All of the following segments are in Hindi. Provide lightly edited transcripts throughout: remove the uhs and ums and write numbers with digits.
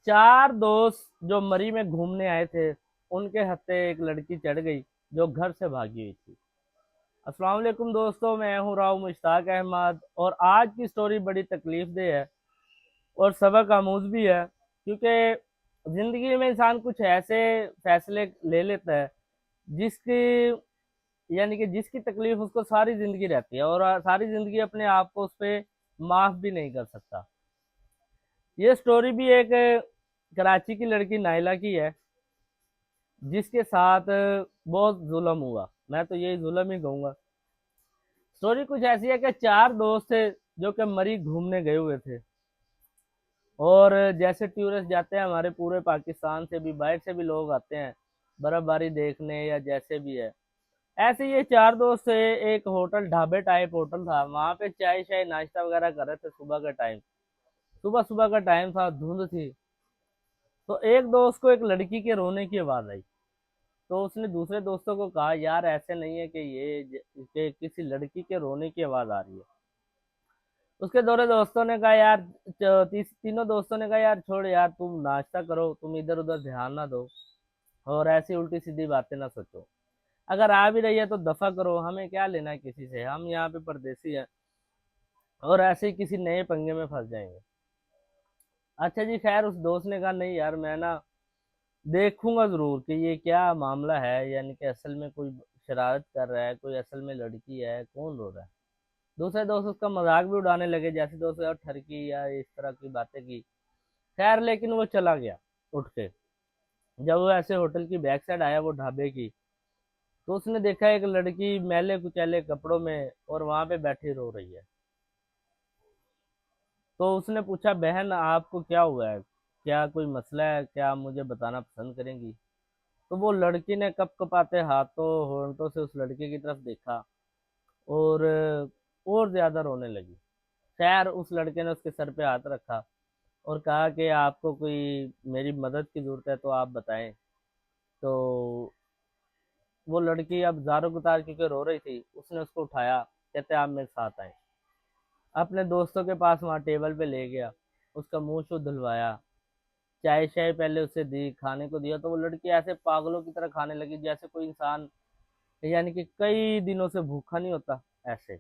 चार दोस्त जो मरी में घूमने आए थे, उनके हत्थे एक लड़की चढ़ गई जो घर से भागी हुई थी। अस्सलाम वालेकुम दोस्तों, मैं हूं राव मुश्ताक अहमद और आज की स्टोरी बड़ी तकलीफ दे है और सबक आमूज भी है, क्योंकि जिंदगी में इंसान कुछ ऐसे फैसले ले लेता है जिसकी जिसकी तकलीफ उसको सारी जिंदगी रहती है और सारी जिंदगी अपने आप को उस पर माफ भी नहीं कर सकता। ये स्टोरी भी एक कराची की लड़की नाइला की है जिसके साथ बहुत जुल्म हुआ। मैं तो यही जुल्म ही कहूंगा। स्टोरी कुछ ऐसी है कि चार दोस्त थे जो कि मरी घूमने गए हुए थे। और जैसे टूरिस्ट जाते हैं हमारे पूरे पाकिस्तान से भी, बाहर से भी लोग आते हैं बर्फबारी देखने या जैसे भी है, ऐसे ये चार दोस्त थे। एक होटल, ढाबे टाइप होटल था, वहां पे चाय शाय नाश्ता वगैरह कर रहे थे। सुबह का टाइम, सुबह सुबह का टाइम था, धुंध थी। तो एक दोस्त को एक लड़की के रोने की आवाज आई। तो उसने दूसरे दोस्तों को कहा, यार ऐसे नहीं है कि कि किसी लड़की के रोने की आवाज आ रही है। उसके दोनों दोस्तों ने कहा यार, तीनों दोस्तों ने कहा यार छोड़ यार, तुम नाश्ता करो, तुम इधर उधर ध्यान ना दो और ऐसी उल्टी सीधी बातें ना सोचो। अगर आ भी रही है तो दफा करो, हमें क्या लेना है किसी से, हम यहाँ पे परदेसी हैं और ऐसे ही किसी नए पंगे में फंस जाएंगे। अच्छा जी, खैर उस दोस्त ने कहा नहीं यार, मैं ना देखूंगा जरूर कि ये क्या मामला है, कि असल में कोई शरारत कर रहा है, कोई असल में लड़की है, कौन रो रहा है। दूसरे दोस्त उसका मजाक भी उड़ाने लगे, जैसे दोस्त यार ठरकी या इस तरह की बातें की। खैर लेकिन वो चला गया उठ के। जब वो ऐसे होटल की बैक साइड आया, वो ढाबे की, तो उसने देखा एक लड़की मैले कुचैले कपड़ों में और वहां पे बैठी रो रही है। तो उसने पूछा, बहन आपको क्या हुआ है, क्या कोई मसला है, क्या आप मुझे बताना पसंद करेंगी। तो वो लड़की ने कप कपाते हाथों होंठों से उस लड़के की तरफ देखा और और ज्यादा रोने लगी। खैर उस लड़के ने उसके सर पे हाथ रखा और कहा कि आपको कोई मेरी मदद की जरूरत है तो आप बताएं। तो वो लड़की अब ज़ारो गुतार क्योंकि रो रही थी, उसने उसको उठाया, कहते आप मेरे साथ आए। अपने दोस्तों के पास वहाँ टेबल पे ले गया, उसका मुंह शू धुलवाया, चाय शाय पहले उसे दी, खाने को दिया। तो वो लड़की ऐसे पागलों की तरह खाने लगी जैसे कोई इंसान कि कई दिनों से भूखा नहीं होता ऐसे।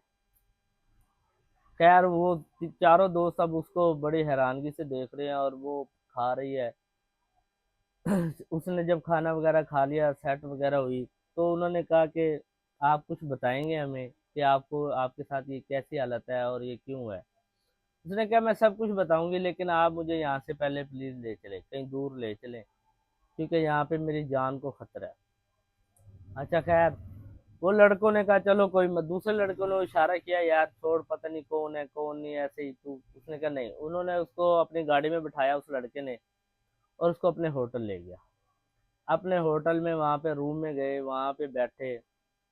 खैर वो चारों दोस्त अब उसको बड़ी हैरानगी से देख रहे हैं और वो खा रही है। उसने जब खाना वगैरह खा लिया, सेट वगैरह हुई, तो उन्होंने कहा कि आप कुछ बताएंगे हमें कि आपको, आपके साथ ये कैसी हालत है और ये क्यों है। उसने कहा मैं सब कुछ बताऊंगी, लेकिन आप मुझे यहाँ से पहले प्लीज ले चले, कहीं दूर ले चले, क्योंकि यहाँ पे मेरी जान को खतरा है। अच्छा खैर, वो लड़कों ने कहा चलो कोई मत। दूसरे लड़कों ने इशारा किया, यार छोड़, पता नहीं कौन है कौन नहीं, ऐसे ही तू। उसने कहा नहीं। उन्होंने उसको अपनी गाड़ी में बिठाया उस लड़के ने और उसको अपने होटल ले गया। अपने होटल में वहाँ पे रूम में गए, वहाँ पे बैठे,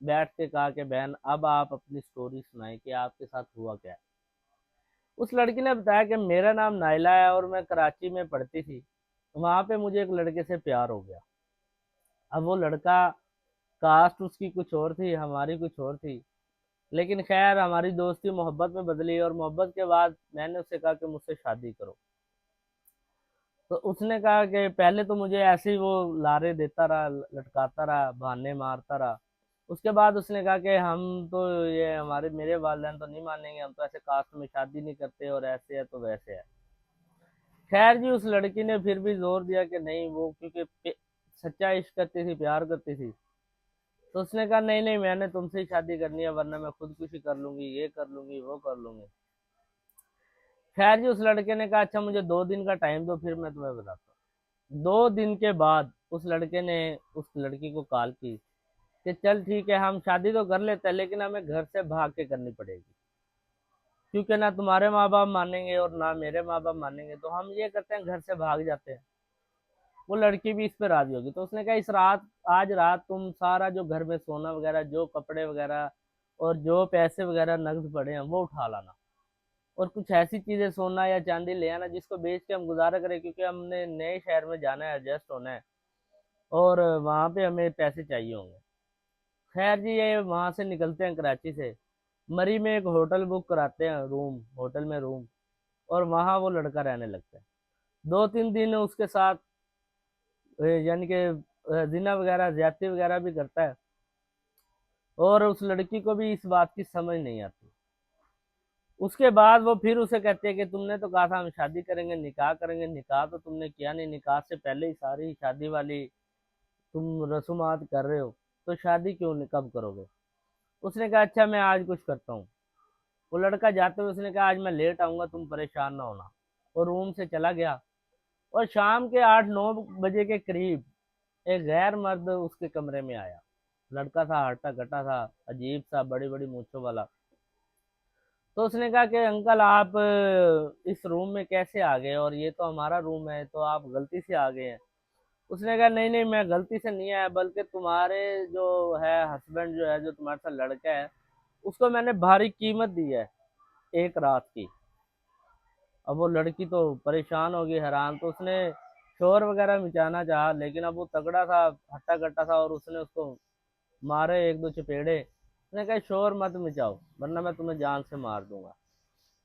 बैठ के कहा कि बहन अब आप अपनी स्टोरी सुनाएं कि आपके साथ हुआ क्या है। उस लड़की ने बताया कि मेरा नाम नाइला है और मैं कराची में पढ़ती थी, वहाँ पे मुझे एक लड़के से प्यार हो गया। अब वो लड़का, कास्ट उसकी कुछ और थी, हमारी कुछ और थी, लेकिन खैर हमारी दोस्ती मोहब्बत में बदली और मोहब्बत के बाद मैंने उससे कहा कि मुझसे शादी करो। तो उसने कहा कि पहले तो मुझे ऐसे ही वो लारे देता रहा, लटकाता रहा, बहाने मारता रहा। उसके बाद उसने कहा कि हम तो, ये हमारे मेरे वालिदैन तो नहीं मानेंगे, हम तो ऐसे कास्ट में शादी नहीं करते और ऐसे है तो वैसे है। खैर जी, उस लड़की ने फिर भी जोर दिया कि नहीं, वो क्योंकि सच्चा इश्क करती थी, प्यार करती थी। तो उसने कहा नहीं नहीं, मैंने तुमसे ही शादी करनी है, वरना मैं खुदकुशी कर लूंगी, ये कर लूंगी, वो कर लूंगी। खैर जी, उस लड़के ने कहा अच्छा मुझे 2 दिन का टाइम दो, फिर मैं तुम्हें बताता हूँ। 2 दिन के बाद उस लड़के ने उस लड़की को कॉल की कि चल ठीक है, हम शादी तो कर लेते हैं, लेकिन हमें घर से भाग के करनी पड़ेगी, क्योंकि ना तुम्हारे माँ बाप मानेंगे और ना मेरे माँ बाप मानेंगे। तो हम ये करते हैं, घर से भाग जाते हैं। वो लड़की भी इस पे राजी होगी। तो उसने कहा इस रात, आज रात तुम सारा जो घर में सोना वगैरह, जो कपड़े वगैरह और जो पैसे वगैरह नकद पड़े हैं वो उठा लाना, और कुछ ऐसी चीजें, सोना या चांदी ले आना जिसको बेच के हम गुजारा करें, क्योंकि हमने नए शहर में जाना है, एडजस्ट होना है और वहां पे हमें पैसे चाहिए होंगे। खैर जी, ये वहां से निकलते हैं कराची से, मरी में एक होटल बुक कराते हैं, रूम, होटल में रूम, और वहां वो लड़का रहने लगता है। 2-3 दिन उसके साथ यानी कि जिना वगैरह ज्यादती वगैरह भी करता है, और उस लड़की को भी इस बात की समझ नहीं आती। उसके बाद वो फिर उसे कहते हैं कि तुमने तो कहा था हम शादी करेंगे, निकाह करेंगे, निकाह तो तुमने किया नहीं, निकाह से पहले ही सारी शादी वाली तुम रसूमात कर रहे हो, तो शादी क्यों नहीं, कब करोगे? उसने कहा अच्छा मैं आज कुछ करता हूँ। वो लड़का जाते हुए उसने कहा आज मैं लेट आऊंगा, तुम परेशान ना होना, और रूम से चला गया। और शाम के 8-9 बजे के करीब एक गैर मर्द उसके कमरे में आया। लड़का था, हट्टा कट्टा था, अजीब सा, बड़ी बड़ी मूंछों वाला। तो उसने कहा कि अंकल आप इस रूम में कैसे आ गए, और ये तो हमारा रूम है, तो आप गलती से आ गए हैं। उसने कहा नहीं नहीं, मैं गलती से नहीं आया, बल्कि तुम्हारे जो है हस्बैंड, जो है, जो तुम्हारे साथ लड़का है, उसको मैंने भारी कीमत दी है एक रात की। अब वो लड़की तो परेशान हो गई, हैरान। तो उसने शोर वगैरह मचाना चाहा, लेकिन अब वो तगड़ा था, हट्टा कट्टा था, और उसने उसको मारे 1-2 चपेड़े। उसने कहा शोर मत मचाओ, वरना मैं तुम्हें जान से मार दूंगा,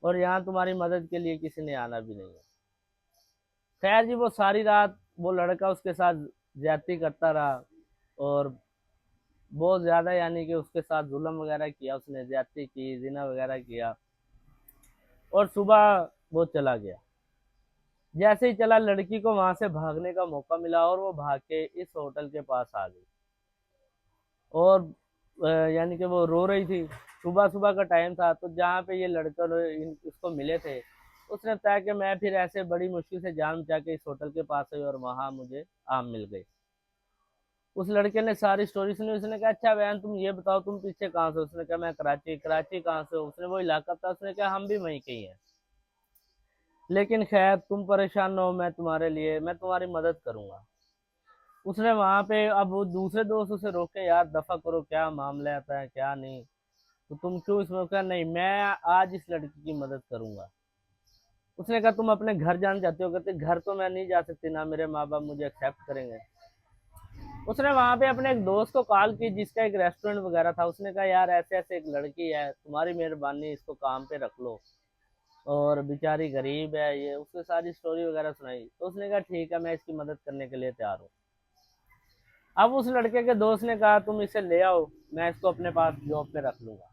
और यहाँ तुम्हारी मदद के लिए किसी ने आना भी नहीं है। खैर जी, वो सारी रात वो लड़का उसके साथ ज्यादती करता रहा, और बहुत ज्यादा, यानी कि उसके साथ जुल्म वगैरह किया, उसने ज्यादती की, जिना वगैरह किया। और सुबह वो चला गया। जैसे ही चला, लड़की को वहां से भागने का मौका मिला, और वो भाग के इस होटल के पास आ गई। और यानी कि वो रो रही थी। सुबह सुबह का टाइम था, तो जहाँ पे ये लड़का इसको मिले थे, उसने बताया कि मैं फिर ऐसे बड़ी मुश्किल से जान बचा के इस होटल के पास आई, और वहां मुझे आम मिल गई। उस लड़के ने सारी स्टोरी सुनी। उसने कहा अच्छा बहन तुम ये बताओ, तुम पीछे कहाँ से हो? उसने कहा मैं कराची। कराची कहाँ से हो? उसने वो इलाका था। उसने कहा हम भी वहीं के ही हैं, लेकिन खैर तुम परेशान न हो, मैं तुम्हारे लिए, मैं तुम्हारी मदद करूंगा। उसने वहां पे, अब वो दूसरे दोस्त उसे रोके, यार दफा करो, क्या मामला आता है क्या नहीं, तो तुम क्यों इसमें? कहा नहीं, मैं आज इस लड़की की मदद करूंगा। उसने कहा तुम अपने घर जाना चाहते हो? कहते घर तो मैं नहीं जा सकती ना, मेरे माँ बाप मुझे एक्सेप्ट करेंगे। उसने वहां पे अपने एक दोस्त को कॉल की, जिसका एक रेस्टोरेंट वगैरह था। उसने कहा यार ऐसे ऐसे एक लड़की है, तुम्हारी मेहरबानी, इसको काम पे रख लो, और बेचारी गरीब है, ये उसने सारी स्टोरी वगैरह सुनाई। तो उसने कहा ठीक है, मैं इसकी मदद करने के लिए तैयार हूँ। अब उस लड़के के दोस्त ने कहा तुम इसे ले आओ, मैं इसको अपने पास जॉब पे रख लूंगा।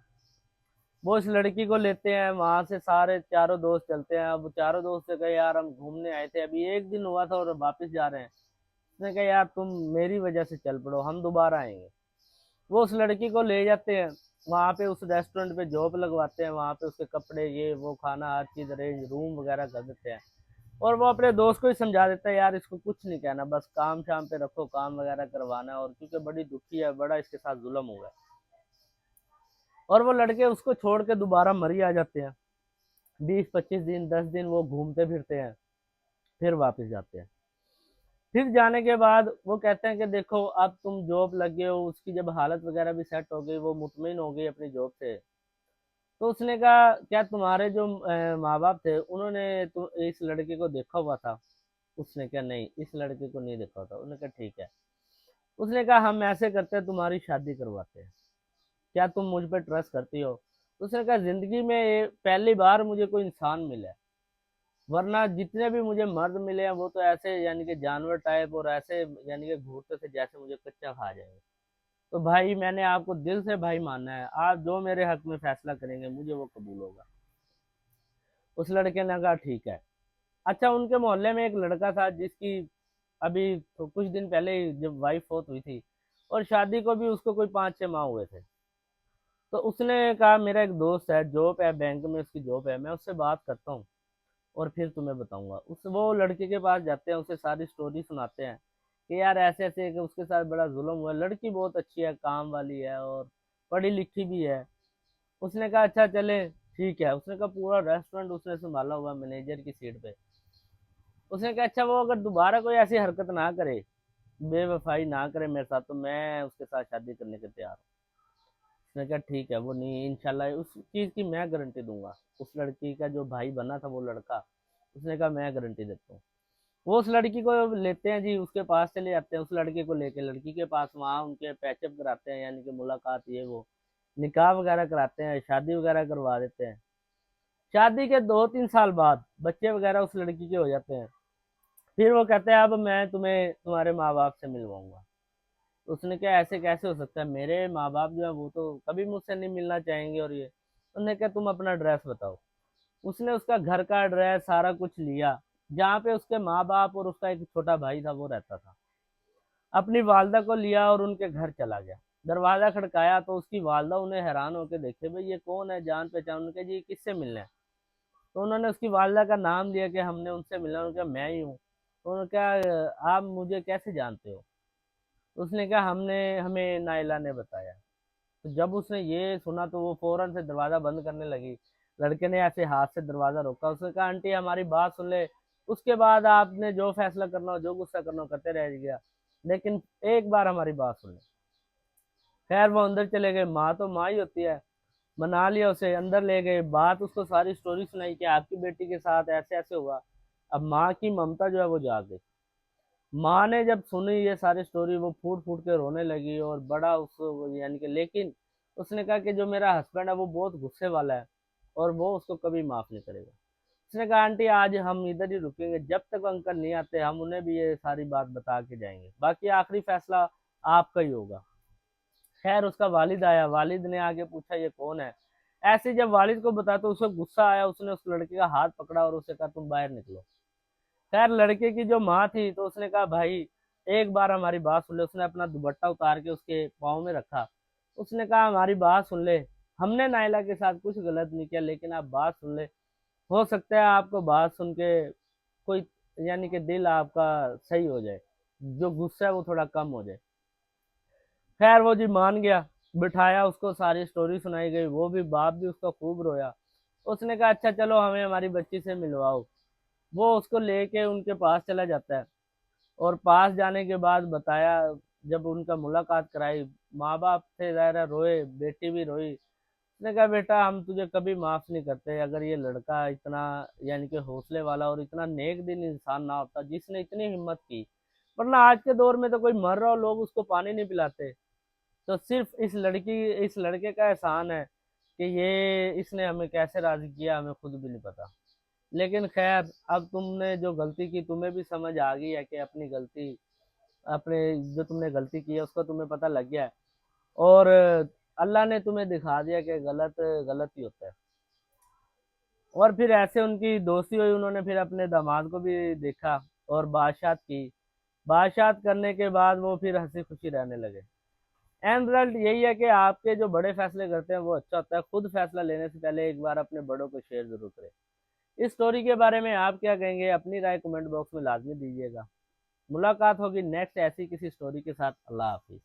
वो इस लड़की को लेते हैं, वहां से सारे चारों दोस्त चलते हैं। अब चारों दोस्त से कहे यार हम घूमने आए थे, अभी एक दिन हुआ था और वापस जा रहे हैं। उसने कहा यार तुम मेरी वजह से चल पड़ो, हम दोबारा आएंगे। वो उस लड़की को ले जाते हैं, वहां पे उस रेस्टोरेंट पे जॉब लगवाते हैं, वहां पे उसके कपड़े, ये वो, खाना, हर चीज अरेंज, रूम वगैरह कर देते हैं। और वो अपने दोस्त को ही समझा देता है यार इसको कुछ नहीं कहना, बस काम शाम पे रखो, काम वगैरह करवाना है, और क्योंकि बड़ी दुखी है, बड़ा इसके साथ जुल्म हुआ है। और वो लड़के उसको छोड़ के दोबारा मरी आ जाते हैं। 20-25 दिन, 10 दिन वो घूमते फिरते हैं, फिर वापस जाते हैं। फिर जाने के बाद वो कहते हैं कि देखो अब तुम जॉब लग गए हो। उसकी जब हालत वगैरह भी सेट हो गई, वो मुतमिन हो गई अपनी जॉब से। तो उसने कहा क्या तुम्हारे जो माँ बाप थे, उन्होंने इस लड़के को देखा हुआ था? उसने कहा नहीं, इस लड़के को नहीं देखा था। उन्होंने कहा ठीक है। उसने कहा हम ऐसे करते हैं, तुम्हारी शादी करवाते हैं, क्या तुम मुझ पर ट्रस्ट करती हो? उसने कहा जिंदगी में ये पहली बार मुझे कोई इंसान मिला है, वरना जितने भी मुझे मर्द मिले हैं वो तो ऐसे यानी कि जानवर टाइप, और ऐसे यानी कि घूरते थे जैसे मुझे कच्चा खा जाएंगे। तो भाई मैंने आपको दिल से भाई माना है, आप जो मेरे हक में फैसला करेंगे मुझे वो कबूल होगा। उस लड़के ने कहा ठीक है। अच्छा, उनके मोहल्ले में एक लड़का था जिसकी अभी तो कुछ दिन पहले ही जब वाइफ फौत हुई थी, और शादी को भी उसको कोई 5-6 माह हुए थे। तो उसने कहा मेरा एक दोस्त है, जॉब है, बैंक में उसकी जॉब है, मैं उससे बात करता हूँ और फिर तुम्हें बताऊंगा। उस वो लड़के के पास जाते हैं, उसे सारी स्टोरी सुनाते हैं कि यार ऐसे ऐसे कि उसके साथ बड़ा जुल्म हुआ है। लड़की बहुत अच्छी है, काम वाली है, और पढ़ी लिखी भी है। उसने कहा अच्छा चले ठीक है। उसने कहा पूरा रेस्टोरेंट उसने संभाला हुआ, मैनेजर की सीट पे। उसने कहा अच्छा वो अगर दोबारा कोई ऐसी हरकत ना करे, बेवफाई ना करे मेरे साथ, तो मैं उसके साथ शादी करने के तैयार हूँ। उसने कहा ठीक है, वो नहीं, इंशाल्लाह उस चीज़ की मैं गारंटी दूंगा। उस लड़की का जो भाई बना था वो लड़का, उसने कहा मैं गारंटी देता हूँ। वो उस लड़की को लेते हैं जी, उसके पास चले जाते हैं, उस लड़के को लेके लड़की के पास, वहाँ उनके पैचअप कराते हैं, यानी कि मुलाकात, ये वो, निकाह वगैरह कराते हैं, शादी वगैरह करवा देते हैं। शादी के 2-3 साल बाद बच्चे वगैरह उस लड़की के हो जाते हैं। फिर वो कहते हैं अब मैं तुम्हें तुम्हारे माँ बाप से मिलवाऊंगा। तो उसने कहा ऐसे कैसे हो सकता है, मेरे माँ बाप जो है वो तो कभी मुझसे नहीं मिलना चाहेंगे। और ये उन्होंने कहा तुम अपना एड्रेस बताओ। उसने उसका घर का एड्रेस सारा कुछ लिया, जहाँ पे उसके माँ बाप और उसका एक छोटा भाई था वो रहता था। अपनी वालदा को लिया और उनके घर चला गया। दरवाजा खड़काया तो उसकी वालदा उन्हें हैरान होकर देखे, भाई ये कौन है, जान पहचान। उनके जी किससे मिलना है। तो उन्होंने उसकी वालदा का नाम लिया कि हमने उनसे मिलना। उन्होंने कहा मैं ही हूँ। तो उन्होंने कहा आप मुझे कैसे जानते हो। तो उसने कहा हमने हमें नाइला ने बताया। तो जब उसने ये सुना तो वो फौरन से दरवाजा बंद करने लगी। लड़के ने ऐसे हाथ से दरवाजा रोका। उसने कहा आंटी हमारी बात सुन ले, उसके बाद आपने जो फैसला करना हो जो गुस्सा करना हो करते रह गया, लेकिन एक बार हमारी बात सुन ले। खैर वो अंदर चले गए। माँ तो माँ ही होती है। मना लिया उसे, अंदर ले गए, बात उसको सारी स्टोरी सुनाई कि आपकी बेटी के साथ ऐसे ऐसे हुआ। अब माँ की ममता जो है वो जाग गई। माँ ने जब सुनी ये सारी स्टोरी वो फूट फूट के रोने लगी और बड़ा उसको यानी कि, लेकिन उसने कहा कि जो मेरा हस्बैंड है वो बहुत गुस्से वाला है और वो उसको कभी माफ नहीं करेगा। उसने कहा आंटी आज हम इधर ही रुकेंगे, जब तक अंकल नहीं आते हम उन्हें भी ये सारी बात बता के जाएंगे, बाकी आखिरी फैसला आपका ही होगा। खैर उसका वालिद आया। वालिद ने आगे पूछा ये कौन है। ऐसे जब वालिद को बता तो उसे गुस्सा आया। उसने उस लड़के का हाथ पकड़ा और उसे कहा तुम बाहर निकलो। खैर लड़के की जो माँ थी तो उसने कहा भाई एक बार हमारी बात सुन ले। उसने अपना दुपट्टा उतार के उसके पाँव में रखा। उसने कहा हमारी बात सुन ले, हमने नायला के साथ कुछ गलत नहीं किया, लेकिन आप बात सुन ले। हो सकता है आपको बात सुन के कोई यानी कि दिल आपका सही हो जाए, जो गुस्सा है वो थोड़ा कम हो जाए। खैर वो जी मान गया। बिठाया, उसको सारी स्टोरी सुनाई गई। वो भी बाप भी उसका खूब रोया। उसने कहा अच्छा चलो हमें हमारी बच्ची से मिलवाओ। वो उसको लेके उनके पास चला जाता है। और पास जाने के बाद बताया, जब उनका मुलाकात कराई, माँ बाप थे ज़ाहिर रोए, बेटी भी रोई। उसने कहा बेटा हम तुझे कभी माफ नहीं करते। अगर ये लड़का इतना यानी कि हौसले वाला और इतना नेक दिल इंसान ना होता जिसने इतनी हिम्मत की, वरना आज के दौर में तो कोई मर रहा हो लोग उसको पानी नहीं पिलाते। तो सिर्फ इस लड़के का एहसान है कि ये इसने हमें कैसे राजी किया, हमें खुद भी नहीं पता। लेकिन खैर अब तुमने जो गलती की तुम्हें भी समझ आ गई है कि अपनी गलती, अपने जो तुमने गलती की है उसका तुम्हें पता लग गया है। और अल्लाह ने तुम्हें दिखा दिया कि गलत गलत ही होता है। और फिर ऐसे उनकी दोस्ती हुई। उन्होंने फिर अपने दामाद को भी देखा और बातशात की। बातशात करने के बाद वो फिर हंसी खुशी रहने लगे। एंड रिजल्ट यही है कि आपके जो बड़े फैसले करते हैं वो अच्छा होता है। खुद फैसला लेने से पहले एक बार अपने बड़ों को शेयर जरूर करें। इस स्टोरी के बारे में आप क्या कहेंगे, अपनी राय कमेंट बॉक्स में लाजमी दीजिएगा। मुलाकात होगी नेक्स्ट ऐसी किसी स्टोरी के साथ। अल्लाह हाफिज।